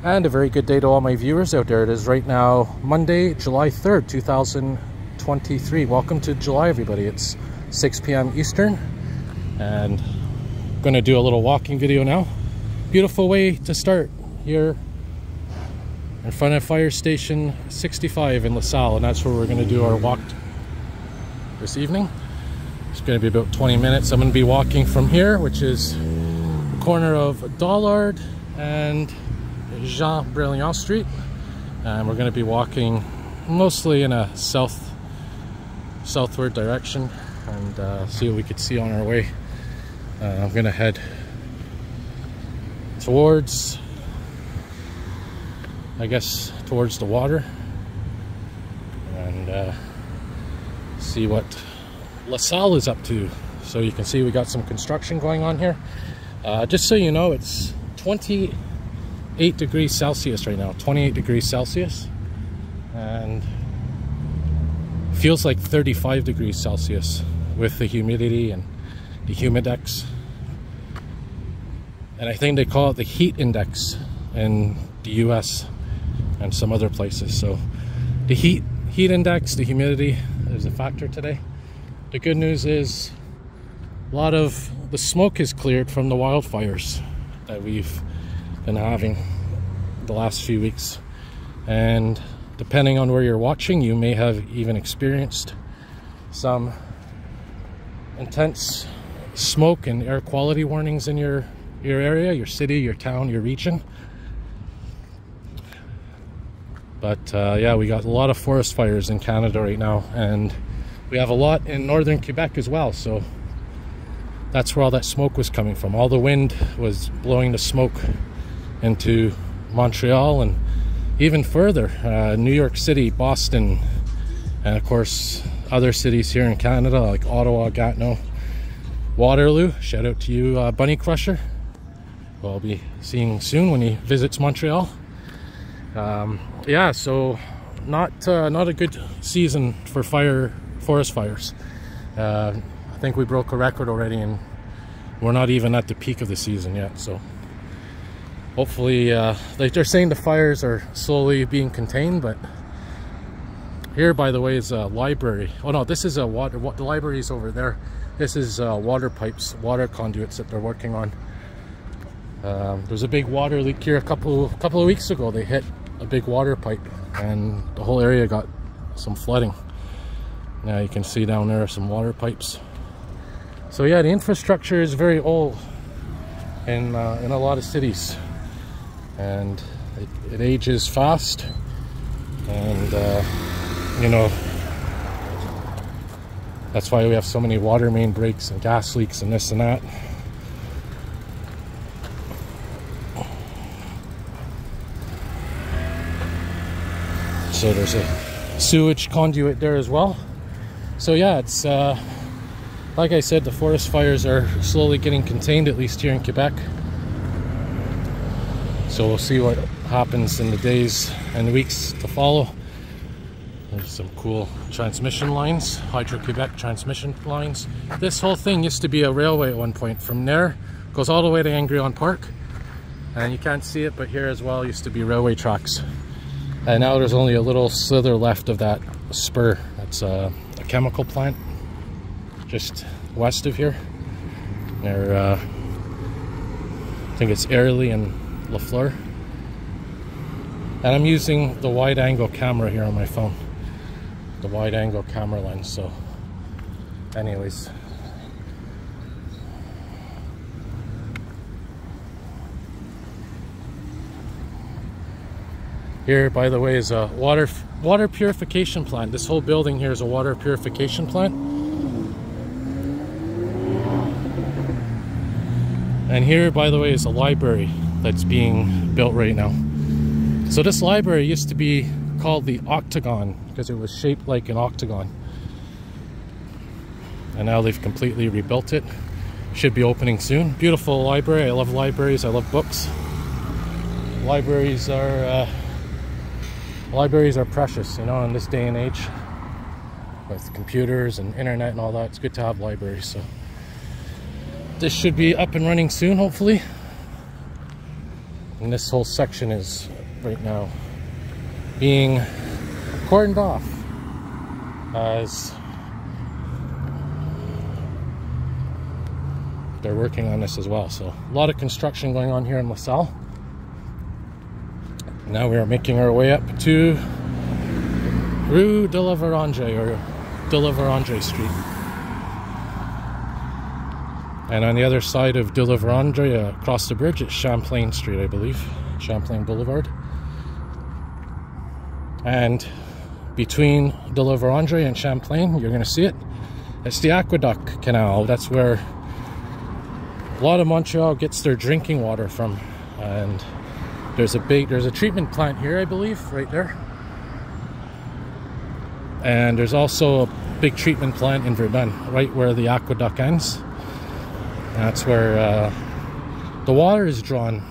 And a very good day to all my viewers out there. It is right now Monday, July 3rd, 2023. Welcome to July, everybody. It's 6 p.m. Eastern, and I'm going to do a little walking video now. Beautiful way to start here in front of Fire Station 65 in LaSalle, and that's where we're going to do our walk this evening. It's going to be about 20 minutes. I'm going to be walking from here, which is the corner of Dollard and Jean Brilliant Street, and we're going to be walking mostly in a southward direction and see what we could see on our way. I'm going to head towards, I guess, towards the water and see what LaSalle is up to. So you can see we got some construction going on here. Just so you know, it's 28 degrees Celsius right now, 28 degrees Celsius, and feels like 35 degrees Celsius with the humidity and the humidex. And I think they call it the heat index in the US and some other places. So the heat index, the humidity is a factor today. The good news is a lot of the smoke is cleared from the wildfires that we've been having the last few weeks, and depending on where you're watching, you may have even experienced some intense smoke and air quality warnings in your area, your city, your town, your region. But yeah, we got a lot of forest fires in Canada right now, and we have a lot in northern Quebec as well. So that's where all that smoke was coming from. All the wind was blowing the smoke into Montreal and even further, New York City, Boston, and of course other cities here in Canada like Ottawa, Gatineau, Waterloo. Shout out to you, Bunny Crusher, who I'll be seeing soon when he visits Montreal. Yeah, so not a good season for forest fires. I think we broke a record already, and we're not even at the peak of the season yet. So hopefully, like they're saying, the fires are slowly being contained. But here, by the way, is a library. Oh no, this is a water. The library is over there. This is water pipes, water conduits that they're working on. There's a big water leak here a couple of weeks ago. They hit a big water pipe, and the whole area got some flooding. Now you can see down there some water pipes. So yeah, the infrastructure is very old in a lot of cities, and it ages fast, and you know, that's why we have so many water main breaks and gas leaks and this and that. So there's a sewage conduit there as well. So yeah, it's like I said, the forest fires are slowly getting contained, at least here in Quebec. So we'll see what happens in the days and the weeks to follow. There's some cool transmission lines, Hydro-Quebec transmission lines. This whole thing used to be a railway at one point. From there, goes all the way to Angrion Park. And you can't see it, but here as well used to be railway tracks. And now there's only a little slither left of that spur. That's a chemical plant just west of here. Near, I think it's Airlie and Lafleur. And I'm using the wide angle camera here on my phone. The wide angle camera lens. So anyways, here, by the way, is a water purification plant. This whole building here is a water purification plant. And here, by the way, is a library that's being built right now. So this library used to be called the Octagon because it was shaped like an octagon. And now they've completely rebuilt it. Should be opening soon. Beautiful library. I love libraries. I love books. Libraries are precious, you know, in this day and age. With computers and internet and all that, it's good to have libraries. So this should be up and running soon, hopefully. And this whole section is right now being cordoned off as they're working on this as well. So a lot of construction going on here in LaSalle. Now we are making our way up to Rue de la Vérandre, or de la Vérandre Street. And on the other side of de la Vérandre, across the bridge, it's Champlain Street, I believe. Champlain Boulevard. And between de la Vérandre and Champlain, you're going to see it. It's the Aqueduc Canal. That's where a lot of Montreal gets their drinking water from. And there's a treatment plant here, I believe, right there. And there's also a big treatment plant in Verdun, right where the aqueduct ends. That's where the water is drawn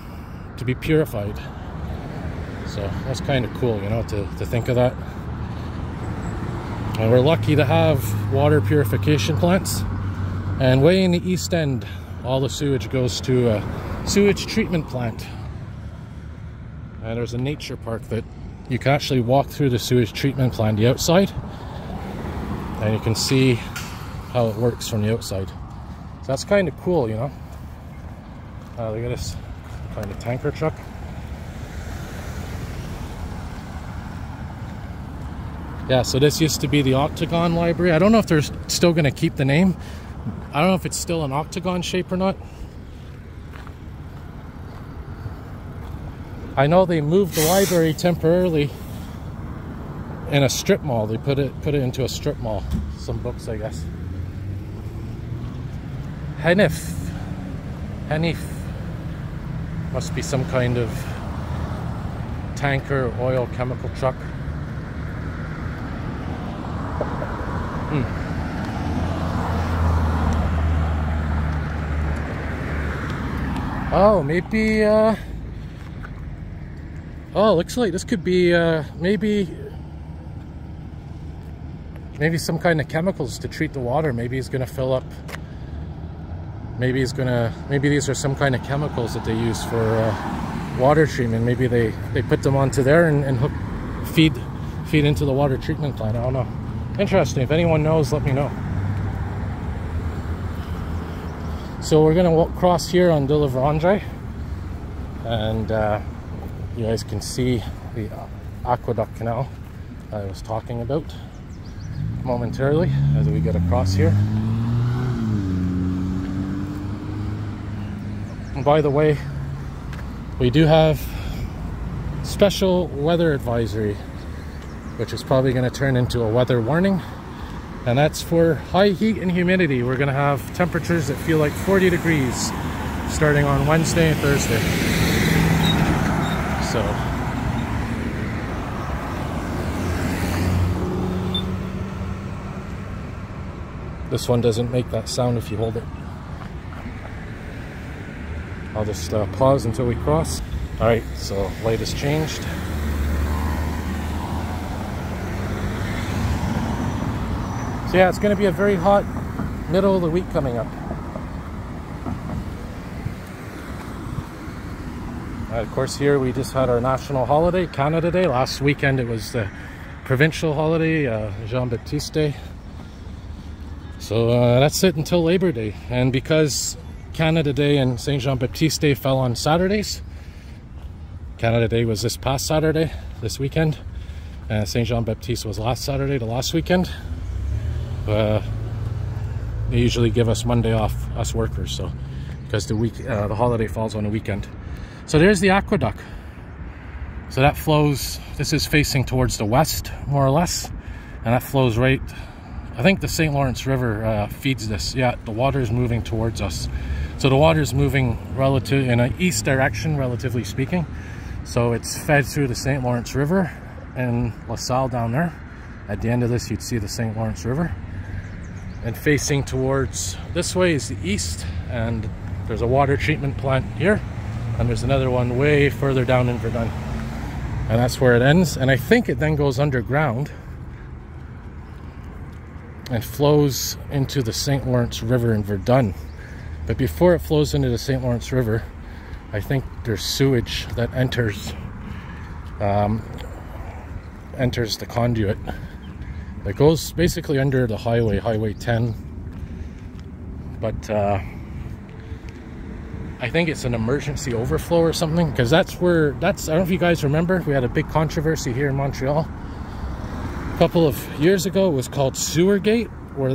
to be purified. So that's kind of cool, you know, to think of that. And we're lucky to have water purification plants. And way in the east end, all the sewage goes to a sewage treatment plant. And there's a nature park that you can actually walk through the sewage treatment plant, the outside, and you can see how it works from the outside. So that's kind of cool, you know. Look at this kind of tanker truck. Yeah, so this used to be the Octagon Library. I don't know if they're still going to keep the name. I don't know if it's still an octagon shape or not. I know they moved the library temporarily in a strip mall. They put it into a strip mall. Some books, I guess. Henif must be some kind of tanker oil chemical truck. Oh, maybe oh, looks like this could be maybe some kind of chemicals to treat the water. Maybe he's gonna fill up. Maybe these are some kind of chemicals that they use for water treatment. Maybe they put them onto there and feed into the water treatment plant. I don't know. Interesting. If anyone knows, let me know. So we're gonna cross here on de la Vérandre, and you guys can see the Aqueduc Canal I was talking about momentarily as we get across here. And by the way, we do have special weather advisory, which is probably going to turn into a weather warning, and that's for high heat and humidity. We're going to have temperatures that feel like 40 degrees starting on Wednesday and Thursday. So this one doesn't make that sound if you hold it. I'll just pause until we cross. All right, so light has changed. So yeah, it's going to be a very hot middle of the week coming up. Of course, here we just had our national holiday, Canada Day. Last weekend it was the provincial holiday, Jean-Baptiste Day. So that's it until Labor Day. And because Canada Day and St. Jean-Baptiste Day fell on Saturdays, Canada Day was this past Saturday, this weekend, and St. Jean-Baptiste was last Saturday, the last weekend. They usually give us Monday off, us workers, so because the holiday falls on a weekend. So there's the aqueduct. So that flows, this is facing towards the west, more or less, and that flows right, I think the St. Lawrence River feeds this. Yeah, the water is moving towards us. So the water is moving in an east direction, relatively speaking. So it's fed through the St. Lawrence River and LaSalle down there. At the end of this, you'd see the St. Lawrence River. And facing towards this way is the east, and there's a water treatment plant here, and there's another one way further down in Verdun. And that's where it ends. And I think it then goes underground and flows into the St. Lawrence River in Verdun. But before it flows into the St. Lawrence River, I think there's sewage that enters the conduit. It goes basically under the highway, Highway 10. But I think it's an emergency overflow or something, because I don't know if you guys remember, we had a big controversy here in Montreal a couple of years ago. It was called Sewergate, where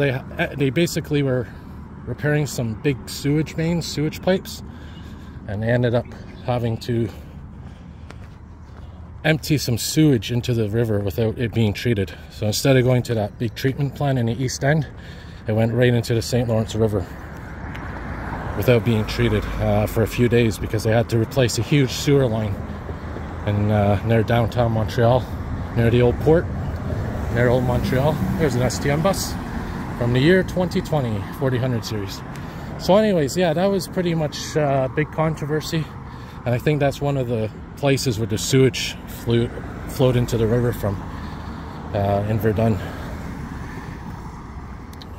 they basically were repairing some big sewage mains, sewage pipes, and they ended up having to empty some sewage into the river without it being treated. So instead of going to that big treatment plant in the East End, it went right into the St. Lawrence River without being treated for a few days, because they had to replace a huge sewer line in near downtown Montreal, near the old port, near old Montreal. There's an STM bus from the year 2020, 4000 series. So anyways, yeah, that was pretty much big controversy, and I think that's one of the places where the sewage flowed into the river from in Verdun.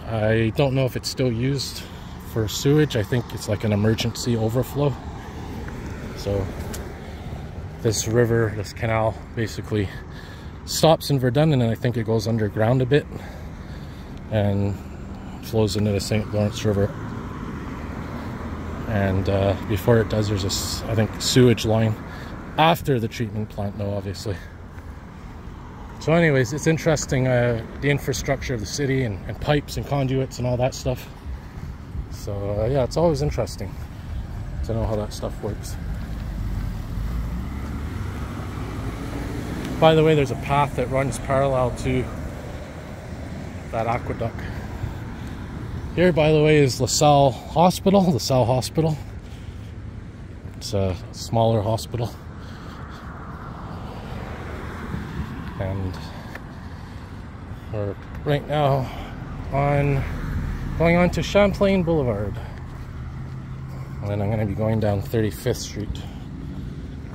I don't know if it's still used for sewage. I think it's like an emergency overflow. So this river, this canal, basically stops in Verdun, and then I think it goes underground a bit and flows into the St. Lawrence River. And before it does, there's this, I think, sewage line after the treatment plant, though, obviously. So anyways, it's interesting, the infrastructure of the city, and pipes and conduits and all that stuff. So yeah, it's always interesting to know how that stuff works. By the way, there's a path that runs parallel to that aqueduct. Here, by the way, is LaSalle Hospital. LaSalle Hospital. It's a smaller hospital. And we're right now going on to Champlain Boulevard. And then I'm going to be going down 35th Street.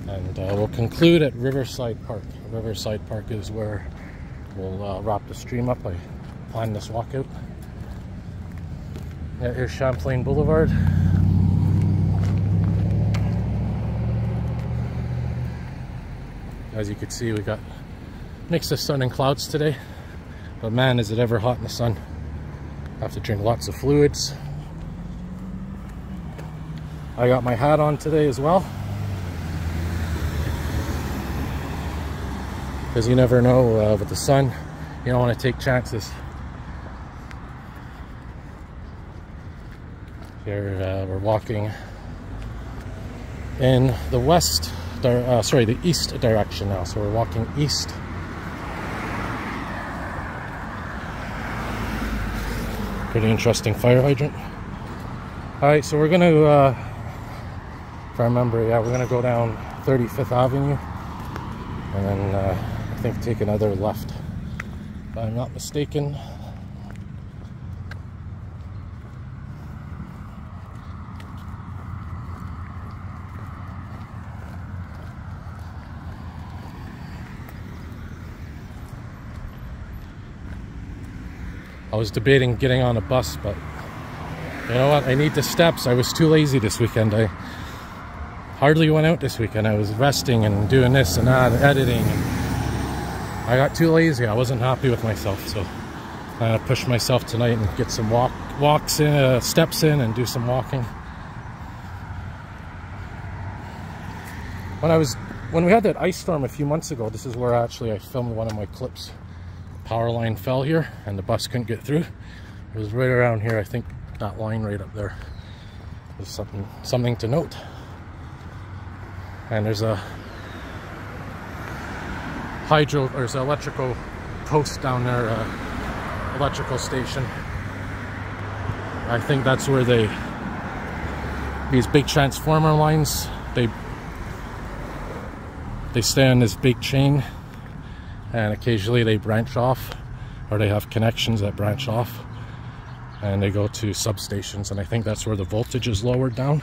And we'll conclude at Riverside Park. Riverside Park is where we'll wrap the stream up. I planned this walkout. Yeah, here's Champlain Boulevard. As you can see, we got mix of sun and clouds today, but man, is it ever hot in the sun. I have to drink lots of fluids. I got my hat on today as well, because you never know with the sun. You don't want to take chances. Here we're walking in the the east direction now. So we're walking east. Pretty interesting fire hydrant. Alright, so we're gonna, if I remember, yeah, we're gonna go down 35th Avenue and then I think take another left, if I'm not mistaken. I was debating getting on a bus, but you know what? I need the steps. I was too lazy this weekend. I hardly went out this weekend. I was resting and doing this and that, editing, and I got too lazy. I wasn't happy with myself, so I'm gonna push myself tonight and get some walks in, steps in, and do some walking. When we had that ice storm a few months ago, this is where actually I filmed one of my clips. Power line fell here and the bus couldn't get through. It was right around here. I think that line right up there is something to note. And there's a there's an electrical post down there, electrical station. I think that's where these big transformer lines, they stay on this big chain, and occasionally they branch off, or they have connections that branch off, and they go to substations, and I think that's where the voltage is lowered down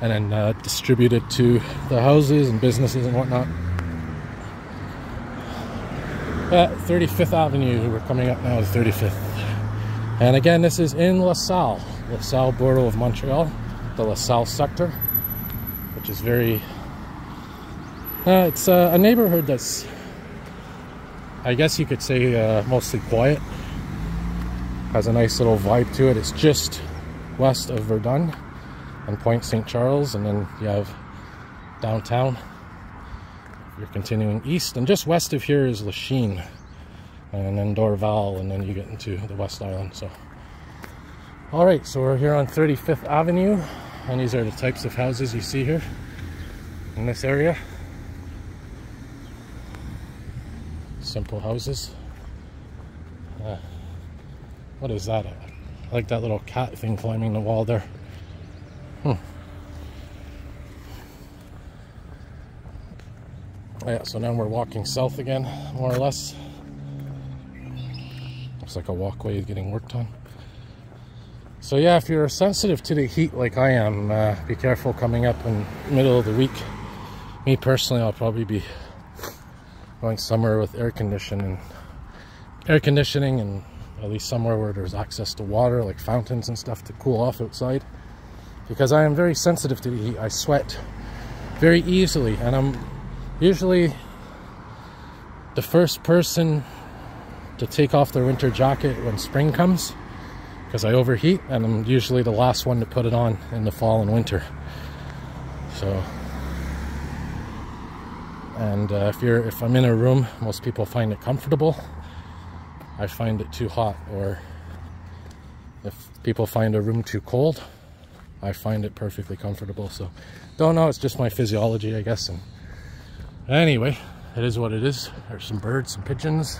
and then distributed to the houses and businesses and whatnot. At 35th Avenue, we're coming up now to 35th. And again, this is in LaSalle, LaSalle Borough of Montreal, the LaSalle sector, which is very... it's a neighborhood that's, I guess you could say, mostly quiet. Has a nice little vibe to it. It's just west of Verdun and Point St. Charles, and then you have downtown. You're continuing east, and just west of here is Lachine, and then Dorval, and then you get into the West Island. So, all right, so we're here on 35th Avenue, and these are the types of houses you see here in this area. Simple houses. What is that? I like that little cat thing climbing the wall there. Yeah, so now we're walking south again, more or less. Looks like a walkway is getting worked on. So yeah, if you're sensitive to the heat like I am, be careful coming up in the middle of the week. Me personally, I'll probably be going somewhere with air conditioning, and at least somewhere where there's access to water, like fountains and stuff, to cool off outside. Because I am very sensitive to the heat. I sweat very easily, and I'm usually the first person to take off their winter jacket when spring comes, because I overheat, and I'm usually the last one to put it on in the fall and winter. So, and if I'm in a room, most people find it comfortable. I find it too hot, or if people find a room too cold, I find it perfectly comfortable. So, don't know, it's just my physiology, I guess. And anyway, it is what it is. There's some birds, some pigeons.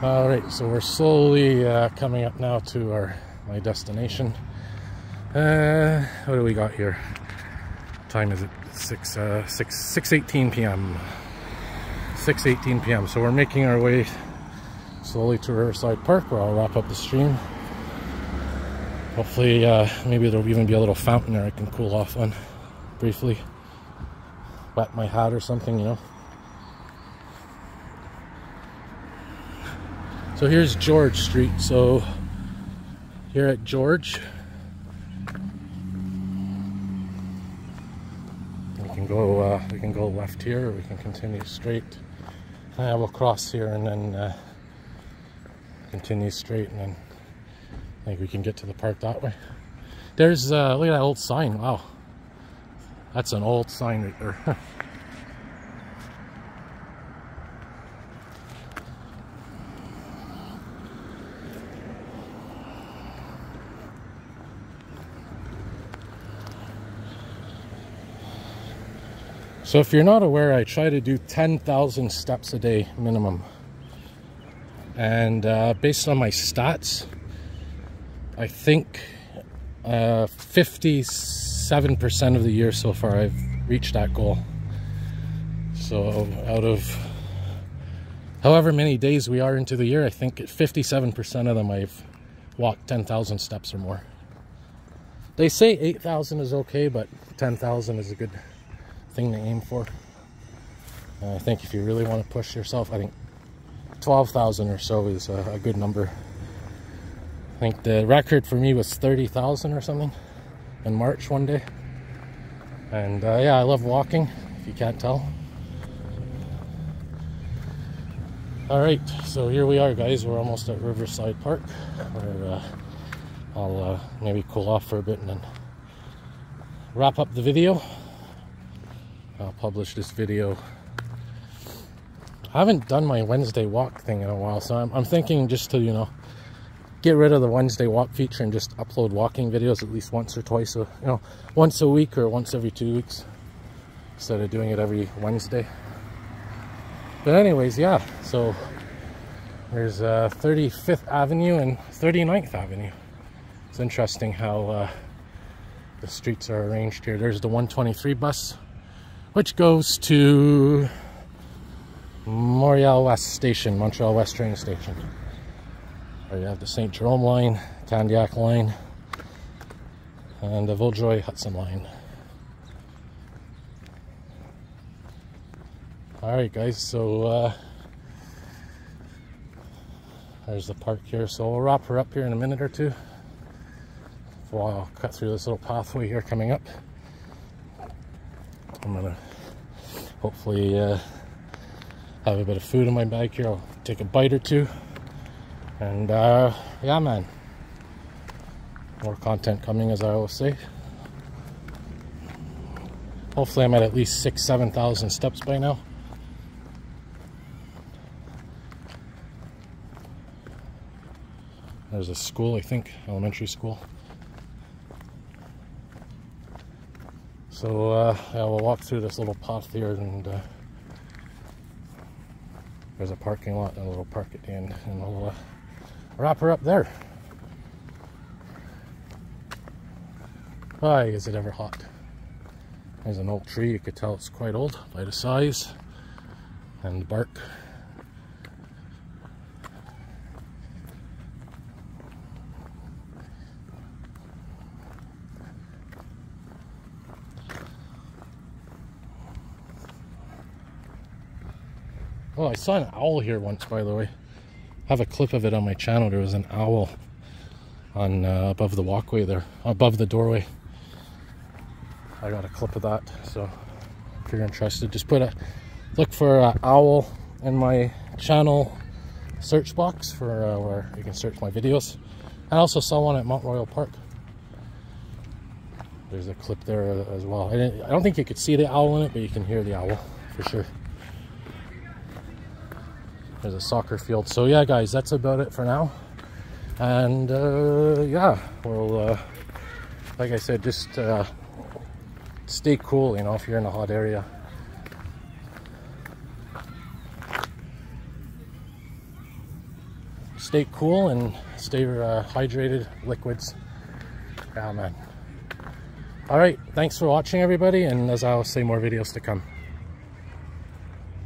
All right, so we're slowly coming up now to my destination. What do we got here? What time is it? 6:18 p.m. 6:18 p.m. So we're making our way slowly to Riverside Park, where I'll wrap up the stream. Hopefully, maybe there'll even be a little fountain there I can cool off on briefly. Wet my hat or something, you know. So here's George Street. So here at George, we can go left here, or we can continue straight. We'll cross here and then continue straight, and then I think we can get to the park that way. There's look at that old sign. Wow, that's an old sign right there. So if you're not aware, I try to do 10,000 steps a day minimum. And based on my stats, I think 57% of the year so far I've reached that goal. So out of however many days we are into the year, I think 57% of them I've walked 10,000 steps or more. They say 8,000 is okay, but 10,000 is a good thing to aim for. I think if you really want to push yourself, I think 12,000 or so is a good number. I think the record for me was 30,000 or something in March one day. And yeah, I love walking, if you can't tell. All right, so here we are, guys. We're almost at Riverside Park, where I'll maybe cool off for a bit and then wrap up the video. I'll publish this video. I haven't done my Wednesday walk thing in a while, so I'm thinking just to, you know, get rid of the Wednesday walk feature and just upload walking videos at least once or twice, you know, once a week or once every 2 weeks, instead of doing it every Wednesday. But anyways, yeah, so there's 35th Avenue and 39th Avenue. It's interesting how the streets are arranged here. There's the 123 bus, which goes to Montreal West Station, Montreal West train station. Or you have the St. Jerome line, Candiac line, and the Vaudreuil-Hudson line. Alright guys, so There's the park here, so we'll wrap her up here in a minute or two. I'll cut through this little pathway here coming up. I'm gonna hopefully have a bit of food in my bag here. I'll take a bite or two, and yeah, man, more content coming, as I always say. Hopefully I'm at least 6,000–7,000 steps by now. There's a school, I think, elementary school. So yeah, we'll walk through this little path here, and there's a parking lot and a little park at the end, and we'll wrap her up there. Why is it ever hot? There's an old tree. You could tell it's quite old by the size and the bark. Oh, I saw an owl here once, by the way. I have a clip of it on my channel. There was an owl on above the walkway there, above the doorway. I got a clip of that, so if you're interested, just look for owl in my channel search box for where you can search my videos. I also saw one at Montreal Park. There's a clip there as well. I don't think you could see the owl in it, but you can hear the owl for sure. There's a soccer field. So yeah, guys, that's about it for now. And yeah, we'll like I said, just stay cool, you know, if you're in a hot area. Stay cool and stay hydrated, liquids. Yeah, man. All right, thanks for watching, everybody, and as I always say, more videos to come.